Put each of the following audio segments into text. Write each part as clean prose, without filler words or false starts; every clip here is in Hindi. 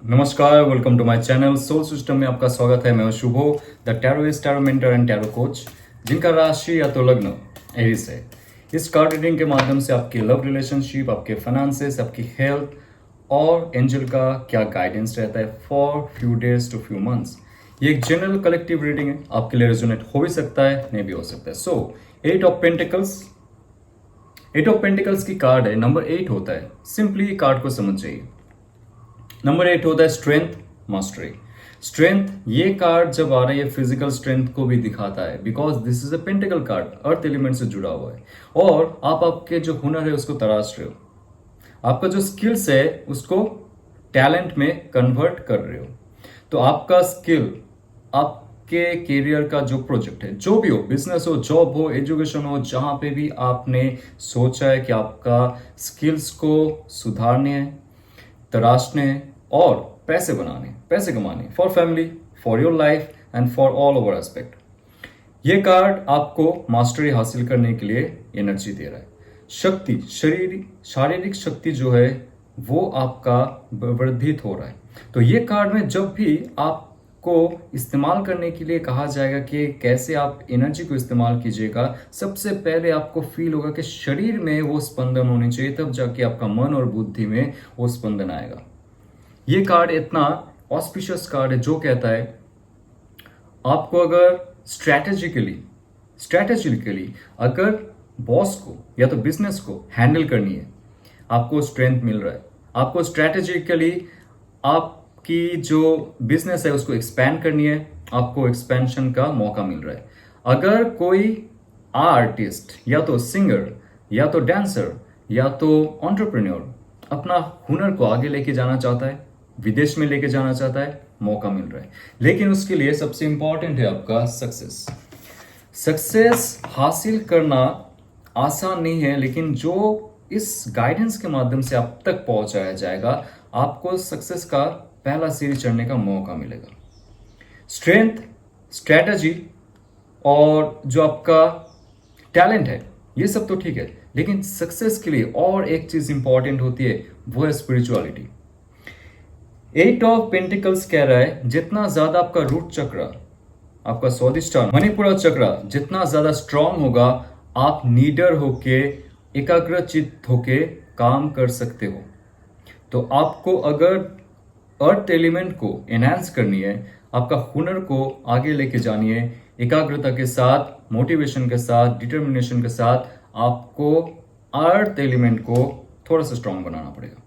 नमस्कार, welcome to my channel soul system में आपका स्वागत है। मैं हूं Shubho, the tarotist, tarot mentor and tarot coach, जिनका राशि या तो लग्न एरीज है। इस कार्ड रीडिंग के माध्यम से आपके लव रिलेशनशिप, आपके फाइनेंसेस, आपकी हेल्थ और एंजल का क्या गाइडेंस रहता है for few days to few months. ये एक जनरल कलेक्टिव रीडिंग है, आपके लिए रेजोनेट हो भी सकता है, नहीं भी हो सकता है। सो एट ऑफ पेंटिकल्स की कार्ड है, नंबर 8 होता है। सिंपली कार्ड को समझ जाइए। नंबर 8 होता है स्ट्रेंथ, मास्टरी। स्ट्रेंथ, ये कार्ड जब आ रही है फिजिकल स्ट्रेंथ को भी दिखाता है, because this is a pentacle card, earth element से जुड़ा हुआ है। और आप आपके जो हुनर है उसको तराश रहे हो, आपका जो स्किल्स है उसको टैलेंट में कन्वर्ट कर रहे हो। तो आपका स्किल, आपके कैरियर का जो प्रोजेक्ट है, जो भी हो, बिजनेस हो, जॉब हो, एजुकेशन हो, जहां पे भी आपने सोचा है कि आपका स्किल्स को सुधारने हैं, तराशने हैं और पैसे बनाने, पैसे कमाने, for family, for your life and for all over aspect. ये कार्ड आपको मास्टरी हासिल करने के लिए एनर्जी दे रहा है। शक्ति, शारीरिक शक्ति जो है वो आपका वर्धित हो रहा है। तो ये कार्ड में जब भी आपको इस्तेमाल करने के लिए कहा जाएगा कि कैसे आप एनर्जी को इस्तेमाल कीजिएगा, सबसे पहले आपको फील होगा कि शरीर में वो स्पंदन होने चाहिए, तब जाके आपका मन और बुद्धि में वो स्पंदन आएगा। ये कार्ड इतना ऑस्पिशियस कार्ड है जो कहता है आपको अगर स्ट्रैटेजिकली अगर बॉस को या तो बिजनेस को हैंडल करनी है, आपको स्ट्रेंथ मिल रहा है। आपको स्ट्रैटेजिकली आपकी जो बिजनेस है उसको एक्सपैंड करनी है, आपको एक्सपेंशन का मौका मिल रहा है। अगर कोई आर्टिस्ट या तो सिंगर या तो डांसर या तो एंटरप्रेन्योर अपना हुनर को आगे लेके जाना चाहता है, विदेश में लेके जाना चाहता है, मौका मिल रहा है। लेकिन उसके लिए सबसे इंपॉर्टेंट है आपका सक्सेस। सक्सेस हासिल करना आसान नहीं है, लेकिन जो इस गाइडेंस के माध्यम से आप तक पहुंचाया जाएगा, आपको सक्सेस का पहला सीढ़ी चढ़ने का मौका मिलेगा। स्ट्रेंथ, स्ट्रेटजी और जो आपका टैलेंट है, ये सब तो ठीक है, लेकिन सक्सेस के लिए और एक चीज इंपॉर्टेंट होती है, वो है स्पिरिचुअलिटी। 8 ऑफ पेंटिकल्स कह रहा है जितना ज्यादा आपका रूट चक्र, आपका स्वादिष्ठान, मणिपुरा चक्र जितना ज्यादा स्ट्रांग होगा, आप नीडर होके, एकाग्रचित्त होके काम कर सकते हो। तो आपको अगर अर्थ एलिमेंट को एनहांस करनी है, आपका हुनर को आगे लेके जानी है, एकाग्रता के साथ, मोटिवेशन के साथ, डिटर्मिनेशन के साथ, आपको अर्थ एलिमेंट को थोड़ा सा स्ट्रांग बनाना पड़ेगा।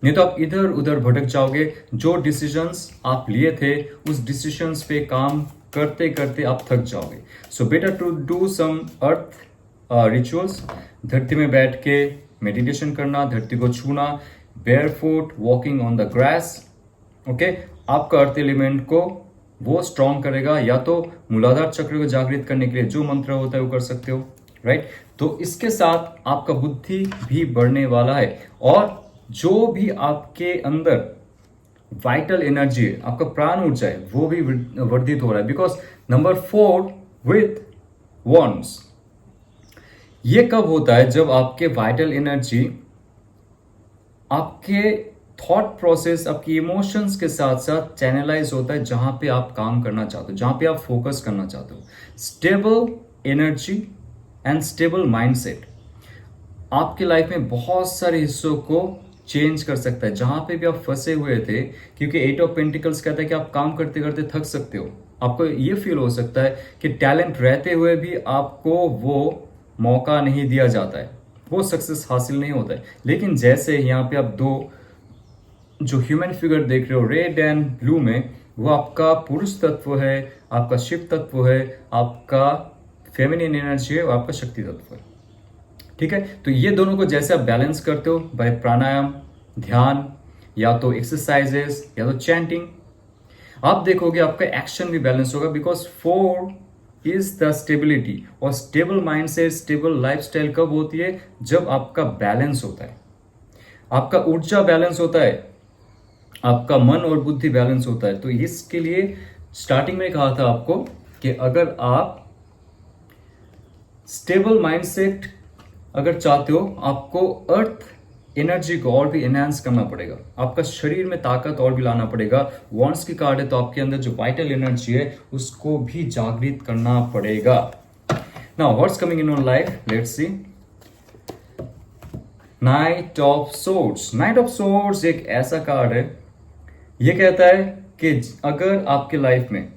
नहीं तो आप इधर उधर भटक जाओगे। जो डिसीजंस आप लिए थे उस डिसीजंस पे काम करते करते आप थक जाओगे। So better to do some earth rituals. धरती में बैठ के मेडिटेशन करना, धरती को छूना, barefoot walking on the grass, okay, आपका अर्थ एलिमेंट को वो स्ट्रांग करेगा। या तो मूलाधार चक्र को जागृत करने के लिए जो मंत्र होता है वो कर सकते हो, राइट। तो इसके साथ आपका बुद्धि भी बढ़ने वाला है, और जो भी आपके अंदर वाइटल एनर्जी है, आपका प्राण ऊर्जा है, वो भी वर्धित हो रहा है। बिकॉज नंबर 4 विथ वॉन्ड्स, ये कब होता है? जब आपके वाइटल एनर्जी आपके थॉट प्रोसेस, आपकी इमोशंस के साथ साथ चैनलाइज होता है, जहां पे आप काम करना चाहते हो, जहां पे आप फोकस करना चाहते हो। Stable energy and stable mindset आपकी लाइफ में बहुत सारे हिस्सों को चेंज कर सकता है, जहां पे भी आप फंसे हुए थे। क्योंकि 8 ऑफ पेंटिकल्स कहता है कि आप काम करते करते थक सकते हो। आपको ये फील हो सकता है कि टैलेंट रहते हुए भी आपको वो मौका नहीं दिया जाता है, वो सक्सेस हासिल नहीं होता है। लेकिन जैसे यहाँ पे आप दो जो ह्यूमन फिगर देख रहे हो रेड एंड ब्लू में, वो आपका पुरुष तत्व है, आपका शिव तत्व है, आपका फेमिनिन एनर्जी है और आपका शक्ति तत्व है। ठीक है, तो ये दोनों को जैसे आप बैलेंस करते हो बाय प्राणायाम, ध्यान, या तो एक्सरसाइजेस, या तो चैंटिंग, आप देखोगे आपका एक्शन भी बैलेंस होगा। बिकॉज 4 इज द स्टेबिलिटी, और स्टेबल माइंड से स्टेबल लाइफस्टाइल कब होती है? जब आपका बैलेंस होता है, आपका ऊर्जा बैलेंस होता है, आपका मन और बुद्धि बैलेंस होता है। तो इसके लिए स्टार्टिंग में कहा था आपको कि अगर आप स्टेबल माइंडसेट अगर चाहते हो, आपको अर्थ एनर्जी को और भी एनहांस करना पड़ेगा, आपका शरीर में ताकत और भी लाना पड़ेगा। वॉन्ड्स की कार्ड है तो आपके अंदर जो वाइटल एनर्जी है उसको भी जागृत करना पड़ेगा। Now what's coming in your life, let's see. Night of swords. Night of swords एक ऐसा कार्ड है, ये कहता है कि अगर आपके लाइफ में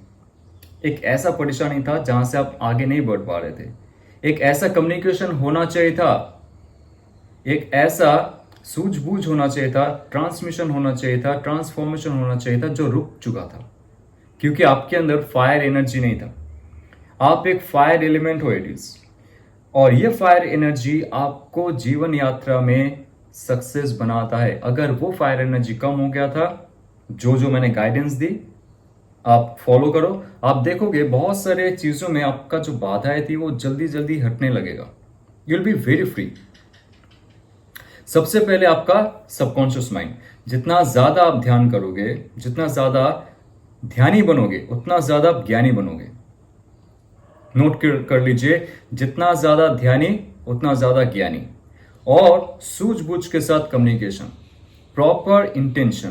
एक ऐसा परेशानी था जहां से आप आगे नहीं बढ़ पा रहे थे, एक ऐसा कम्युनिकेशन होना चाहिए था, एक ऐसा सूझबूझ होना चाहिए था, ट्रांसमिशन होना चाहिए था, ट्रांसफॉर्मेशन होना चाहिए था जो रुक चुका था, क्योंकि आपके अंदर फायर एनर्जी नहीं था। आप एक फायर एलिमेंट हो, इट इज, और ये फायर एनर्जी आपको जीवन यात्रा में सक्सेस बनाता है। अगर वो फायर एनर्जी कम हो गया था, जो मैंने गाइडेंस दी आप फॉलो करो, आप देखोगे बहुत सारे चीजों में आपका जो बाधाएं थी वो जल्दी जल्दी हटने लगेगा। You will be very free. सबसे पहले आपका सबकॉन्शियस माइंड, जितना ज्यादा आप ध्यान करोगे, जितना ज्यादा ध्यानी बनोगे, उतना ज्यादा ज्ञानी बनोगे। नोट कर लीजिए, जितना ज्यादा ध्यानी उतना ज्यादा ज्ञानी। और सूझबूझ के साथ communication, proper intention,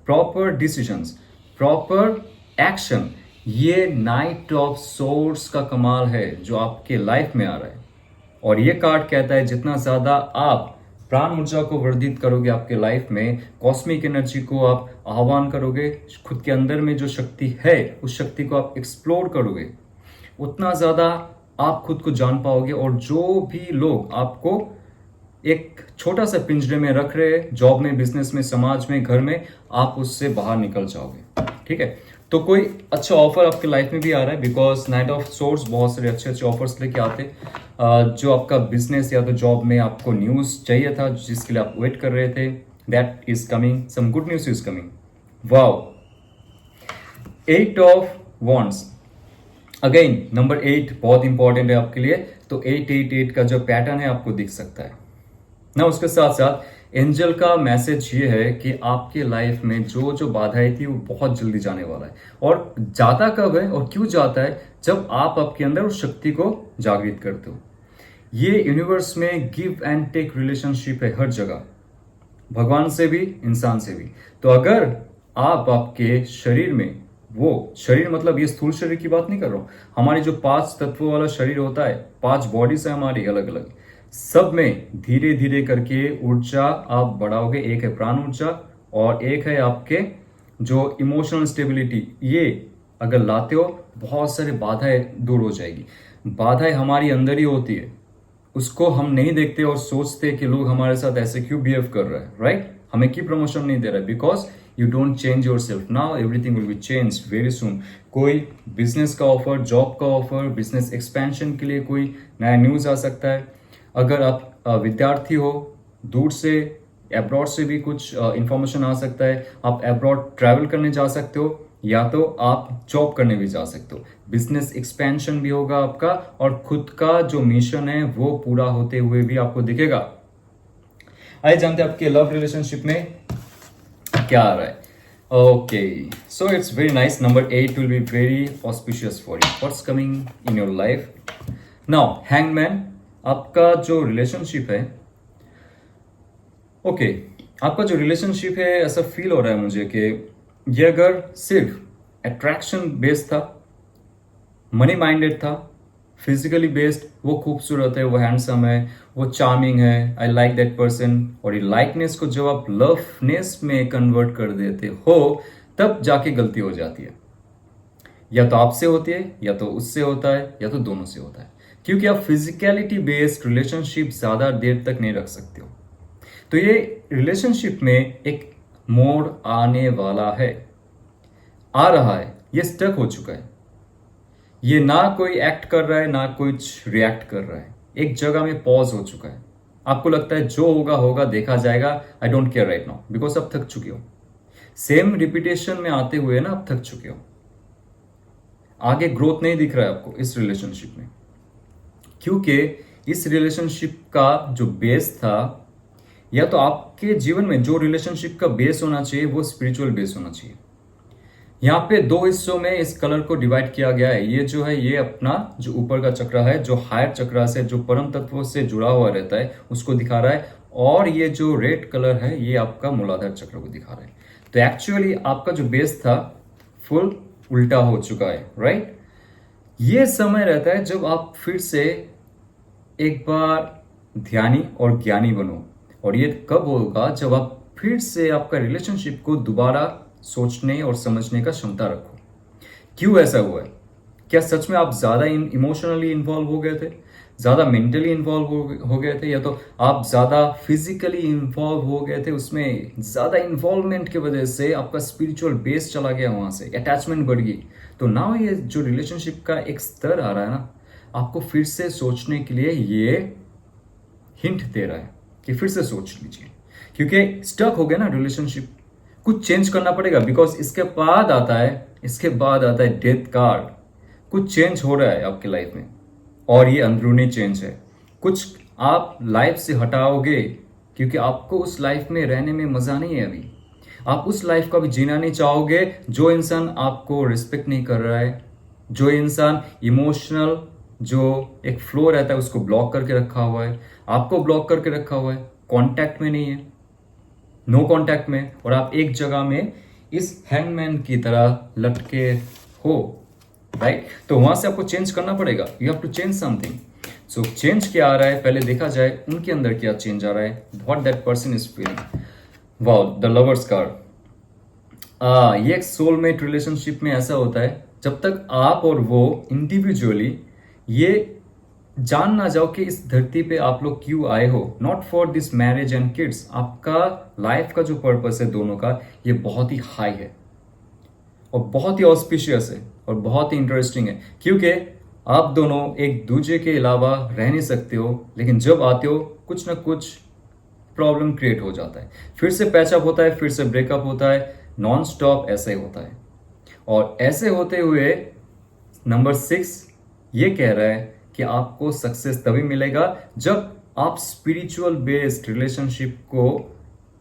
proper decisions, proper action, ये नाइट ऑफ सोर्ड्स का कमाल है जो आपके लाइफ में आ रहा है। और ये कार्ड कहता है जितना ज्यादा आप प्राण ऊर्जा को वर्धित करोगे आपके लाइफ में, कॉस्मिक एनर्जी को आप आह्वान करोगे, खुद के अंदर में जो शक्ति है उस शक्ति को आप एक्सप्लोर करोगे, उतना ज्यादा आप खुद को जान पाओगे। और जो भी लोग आपको एक छोटा सा पिंजरे में रख रहे हैं, जॉब में, बिजनेस में, समाज में, घर में, आप उससे बाहर निकल जाओगे। ठीक है, तो कोई अच्छा ऑफर आपके लाइफ में भी आ रहा है, बिकॉज नाइट ऑफ सोर्स बहुत सारे अच्छे अच्छे ऑफर्स लेके आते हैं। जो आपका बिजनेस या तो जॉब में आपको न्यूज चाहिए था, जिसके लिए आप वेट कर रहे थे, that is coming, some good news is coming. Wow, 8 of wands, again number 8 बहुत इंपॉर्टेंट है आपके लिए। तो 888 का जो पैटर्न है आपको दिख सकता है ना। उसके साथ साथ एंजल का मैसेज ये है कि आपके लाइफ में जो जो बाधाएं थी वो बहुत जल्दी जाने वाला है। और जाता कब है और क्यों जाता है? जब आप आपके अंदर उस शक्ति को जागृत करते हो। ये यूनिवर्स में गिव एंड टेक रिलेशनशिप है हर जगह, भगवान से भी, इंसान से भी। तो अगर आप आपके शरीर में, वो शरीर मतलब ये स्थूल शरीर की बात नहीं कर रहा हूं, हमारी जो 5 तत्वों वाला शरीर होता है, 5 बॉडीज है हमारी अलग अलग, सब में धीरे धीरे करके ऊर्जा आप बढ़ाओगे। एक है प्राण ऊर्जा और एक है आपके जो इमोशनल स्टेबिलिटी। ये अगर लाते हो, बहुत सारे बाधाएं दूर हो जाएगी। बाधाएं हमारी अंदर ही होती है, उसको हम नहीं देखते और सोचते कि लोग हमारे साथ ऐसे क्यों बिहेव कर रहे हैं, राइट? हमें क्यों प्रमोशन नहीं दे रहा है? Because you don't change your self. Now everything will be change very soon. कोई बिजनेस का ऑफर, जॉब का ऑफर, बिजनेस एक्सपेंशन के लिए कोई नया न्यूज आ सकता है। अगर आप विद्यार्थी हो, दूर से एब्रॉड से भी कुछ इंफॉर्मेशन आ सकता है। आप एब्रॉड ट्रैवल करने जा सकते हो या तो आप जॉब करने भी जा सकते हो। बिजनेस एक्सपेंशन भी होगा आपका और खुद का जो मिशन है वो पूरा होते हुए भी आपको दिखेगा। आइए जानते हैं आपके लव रिलेशनशिप में क्या आ रहा है। Okay, so it's very nice. Number 8 will be very auspicious for you. What's coming in your life now? Hangman, आपका जो रिलेशनशिप है, ओके, आपका जो रिलेशनशिप है, ऐसा फील हो रहा है मुझे कि ये अगर सिर्फ अट्रैक्शन बेस्ड था, मनी माइंडेड था, फिजिकली बेस्ड, वो खूबसूरत है, वो हैंडसम है, वो चार्मिंग है, आई लाइक दैट पर्सन, और ये लाइकनेस को जब आप लवनेस में कन्वर्ट कर देते हो, तब जाके गलती हो जाती है। या तो आपसे होती है, या तो उससे होता है, या तो दोनों से होता है, क्योंकि आप फिजिकलिटी बेस्ड रिलेशनशिप ज्यादा देर तक नहीं रख सकते हो। तो ये रिलेशनशिप में एक मोड़ आने वाला है, आ रहा है, ये स्टक हो चुका है। ये ना कोई एक्ट कर रहा है, ना कुछ रिएक्ट कर रहा है, एक जगह में पॉज हो चुका है। आपको लगता है जो होगा होगा, देखा जाएगा, I don't care right now, because आप थक चुके हो। सेम रिपीटेशन में आते हुए ना आप थक चुके हो। आगे ग्रोथ नहीं दिख रहा है आपको इस रिलेशनशिप में, क्योंकि इस रिलेशनशिप का जो बेस था, या तो आपके जीवन में जो रिलेशनशिप का बेस होना चाहिए वो स्पिरिचुअल बेस होना चाहिए। यहाँ पे 2 हिस्सों में इस कलर को डिवाइड किया गया है। ये जो है, ये अपना जो ऊपर का चक्र है, जो हायर चक्र से, जो परम तत्वों से जुड़ा हुआ रहता है, उसको दिखा रहा है। और ये जो रेड कलर है ये आपका मूलाधार चक्र को दिखा रहा है। तो एक्चुअली आपका जो बेस था फुल उल्टा हो चुका है, राइट। ये समय रहता है जब आप फिर से एक बार ध्यानी और ज्ञानी बनो। और ये कब होगा? जब आप फिर से आपका रिलेशनशिप को दोबारा सोचने और समझने का क्षमता रखो। क्यों ऐसा हुआ है? क्या सच में आप ज़्यादा इमोशनली इन्वॉल्व हो गए थे, ज़्यादा मेंटली इन्वॉल्व हो गए थे, या तो आप ज़्यादा फिजिकली इन्वॉल्व हो गए थे? उसमें ज़्यादा इन्वॉल्वमेंट की वजह से आपका स्पिरिचुअल बेस चला गया, वहाँ से अटैचमेंट बढ़ गई। तो ना ये जो रिलेशनशिप का एक स्तर आ रहा है ना, आपको फिर से सोचने के लिए ये हिंट दे रहा है कि फिर से सोच लीजिए, क्योंकि स्टक हो गया ना रिलेशनशिप, कुछ चेंज करना पड़ेगा। बिकॉज इसके बाद आता है डेथ कार्ड। कुछ चेंज हो रहा है आपकी लाइफ में, और ये अंदरूनी चेंज है। कुछ आप लाइफ से हटाओगे क्योंकि आपको उस लाइफ में रहने में मजा नहीं है। अभी आप उस लाइफ को भी जीना नहीं चाहोगे जो इंसान आपको रिस्पेक्ट नहीं कर रहा है, जो इंसान इमोशनल जो एक फ्लो रहता है उसको ब्लॉक करके रखा हुआ है, आपको ब्लॉक करके रखा हुआ है, कांटेक्ट में नहीं है, नो कांटेक्ट में, और आप एक जगह में इस हैंगमैन की तरह लटके हो, राइट। तो वहां से आपको चेंज करना पड़ेगा। You have to change something. So change क्या आ रहा है पहले देखा जाए, उनके अंदर क्या चेंज आ रहा है, what that person is feeling. Wow, the lovers card. ये एक सोलमेट रिलेशनशिप में ऐसा होता है जब तक आप और वो इंडिविजुअली ये जान ना जाओ कि इस धरती पे आप लोग क्यों आए हो, not for this marriage and kids. आपका लाइफ का जो पर्पस है दोनों का, ये बहुत ही हाई है और बहुत ही ऑस्पिशियस है और बहुत ही इंटरेस्टिंग है, क्योंकि आप दोनों एक दूसरे के अलावा रह नहीं सकते हो, लेकिन जब आते हो कुछ ना कुछ प्रॉब्लम क्रिएट हो जाता है, फिर से पैचअप होता है, फिर से ब्रेकअप होता है, नॉन स्टॉप ऐसे ही होता है। और ऐसे होते हुए नंबर 6 ये कह रहा है कि आपको सक्सेस तभी मिलेगा जब आप स्पिरिचुअल बेस्ड रिलेशनशिप को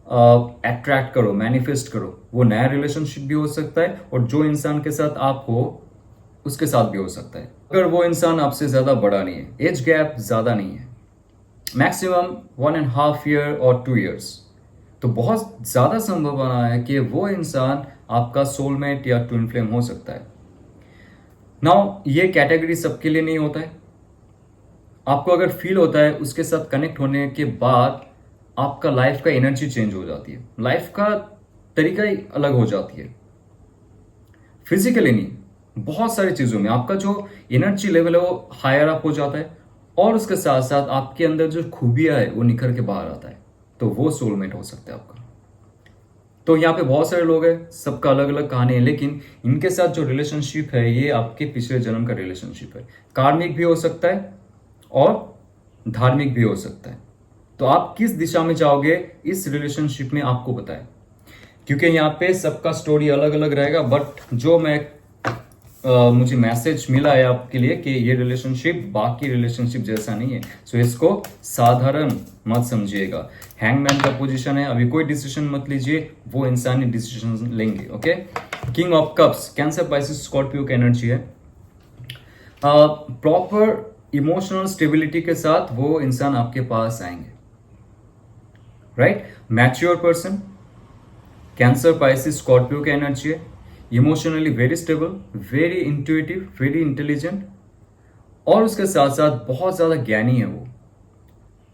अट्रैक्ट करो, मैनिफेस्ट करो। वो नया रिलेशनशिप भी हो सकता है और जो इंसान के साथ आप हो उसके साथ भी हो सकता है, अगर वो इंसान आपसे ज्यादा बड़ा नहीं है, एज गैप ज्यादा नहीं है, मैक्सिमम 1.5 ईयर और 2 ईयर्स। तो बहुत ज्यादा संभावना है कि वो इंसान आपका सोलमेट या ट्विन फ्लेम हो सकता है। नाउ ये कैटेगरी सबके लिए नहीं होता है। आपको अगर फील होता है उसके साथ कनेक्ट होने के बाद आपका लाइफ का एनर्जी चेंज हो जाती है, लाइफ का तरीका ही अलग हो जाती है। फिजिकली नहीं, बहुत सारी चीजों में आपका जो एनर्जी लेवल है वो हायर अप हो जाता है, और उसके साथ साथ आपके अंदर जो खूबियां है वो निखर के बाहर आता है। तो वो सोलमेट हो सकता है आपका। तो यहाँ पे बहुत सारे लोग हैं, सबका अलग अलग कहानी है, लेकिन इनके साथ जो रिलेशनशिप है ये आपके पिछले जन्म का रिलेशनशिप है। कार्मिक भी हो सकता है और धार्मिक भी हो सकता है। तो आप किस दिशा में जाओगे इस रिलेशनशिप में आपको पता है, क्योंकि यहाँ पे सबका स्टोरी अलग अलग रहेगा। बट जो मुझे मैसेज मिला है आपके लिए कि ये रिलेशनशिप बाकी रिलेशनशिप जैसा नहीं है, सो इसको साधारण मत समझिएगा। हैंगमैन का पोजीशन है, अभी कोई डिसीजन मत लीजिए, वो इंसान ही डिसीजन लेंगे। Okay, king of cups, cancer, Pisces, Scorpio की एनर्जी है। प्रॉपर इमोशनल स्टेबिलिटी के साथ वो इंसान आपके पास आएंगे, right. Mature person, cancer, Pisces, Scorpio की एनर्जी है। Emotionally very stable, very intuitive, very intelligent, और उसके साथ साथ बहुत ज्यादा ज्ञानी है। वो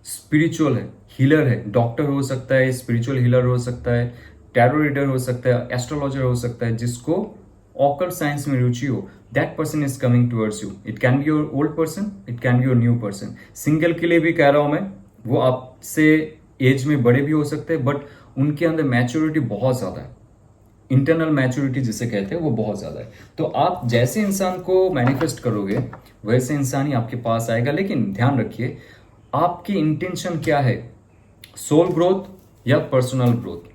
स्पिरिचुअल है, हीलर है, डॉक्टर हो सकता है, स्पिरिचुअल हीलर हो सकता है, टैरो रीडर हो सकता है, एस्ट्रोलॉजर हो सकता है। जिसको ऑकल्ट साइंस में रुचि हो, that person is coming towards you. It can be your old person, it can be your new person. Single के लिए भी कह रहा हूं मैं, वो आपसे एज में बड़े भी हो सकते हैं, बट उनके अंदर मैच्योरिटी बहुत ज्यादा है, इंटरनल मैच्योरिटी जिसे कहते हैं वो बहुत ज्यादा है। तो आप जैसे इंसान को मैनिफेस्ट करोगे वैसे इंसान ही आपके पास आएगा। लेकिन ध्यान रखिए आपकी इंटेंशन क्या है, सोल ग्रोथ या पर्सनल ग्रोथ।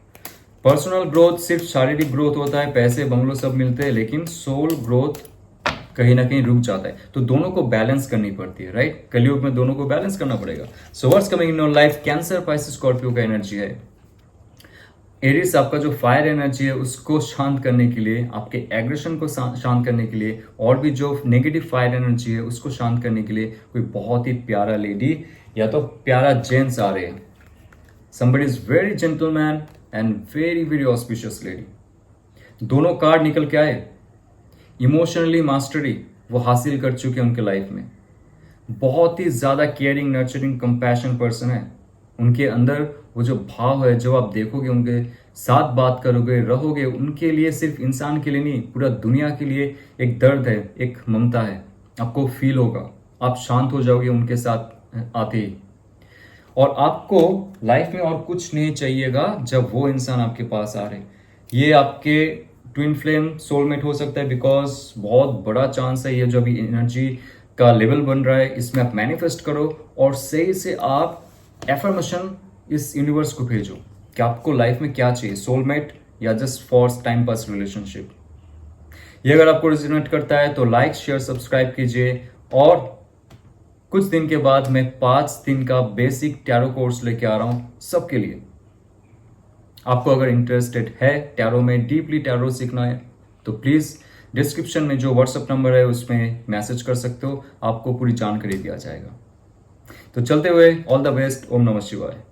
पर्सनल ग्रोथ सिर्फ शारीरिक ग्रोथ होता है, पैसे बंगलो सब मिलते हैं, लेकिन सोल ग्रोथ कहीं ना कहीं रुक जाता है। तो दोनों को बैलेंस करनी पड़ती है, राइट। कलयुग में दोनों को बैलेंस करना पड़ेगा। So what's coming in your life, cancer, Pisces, Scorpio का एनर्जी है। एरिस आपका जो फायर एनर्जी है उसको शांत करने के लिए, आपके एग्रेशन को शांत करने के लिए, और भी जो नेगेटिव फायर एनर्जी है उसको शांत करने के लिए कोई बहुत ही प्यारा लेडी या तो प्यारा जेंट्स आ रहे हैं। somebody is very gentleman and very very auspicious lady. दोनों कार्ड निकल के आए. इमोशनली मास्टरी वो हासिल कर चुके हैं उनके लाइफ में. बहुत ही ज़्यादा केयरिंग, नर्चरिंग, कंपैशन पर्सन है. उनके अंदर वो जो भाव है, जब आप देखोगे, उनके साथ बात करोगे, रहोगे, उनके लिए सिर्फ इंसान के लिए नहीं, पूरा दुनिया के लिए एक दर्द है, एक ममता है. आपको फील होगा, आप शांत हो जाओगे उनके साथ आते ही. और आपको लाइफ में और कुछ नहीं चाहिएगा जब वो इंसान आपके पास आ रहे. ये आपके ट्विन फ्लेम सोलमेट हो सकता है, बिकॉज बहुत बड़ा चांस है. ये जो अभी एनर्जी का लेवल बन रहा है, इसमें आप मैनिफेस्ट करो और सही से आप एफर्मेशन इस यूनिवर्स को भेजो कि आपको लाइफ में क्या चाहिए, सोलमेट या just for time pass relationship. ये अगर आपको रिजोनेट करता है तो लाइक, शेयर, सब्सक्राइब कीजिए. और कुछ दिन के बाद मैं 5 दिन का बेसिक टैरो कोर्स लेके आ रहा हूं सबके लिए. आपको अगर इंटरेस्टेड है टैरो में, डीपली टैरो सीखना है, तो प्लीज डिस्क्रिप्शन में जो व्हाट्सएप नंबर है उसमें मैसेज कर सकते हो. आपको पूरी जानकारी दिया जाएगा. तो चलते हुए ऑल द बेस्ट. ओम नमः शिवाय.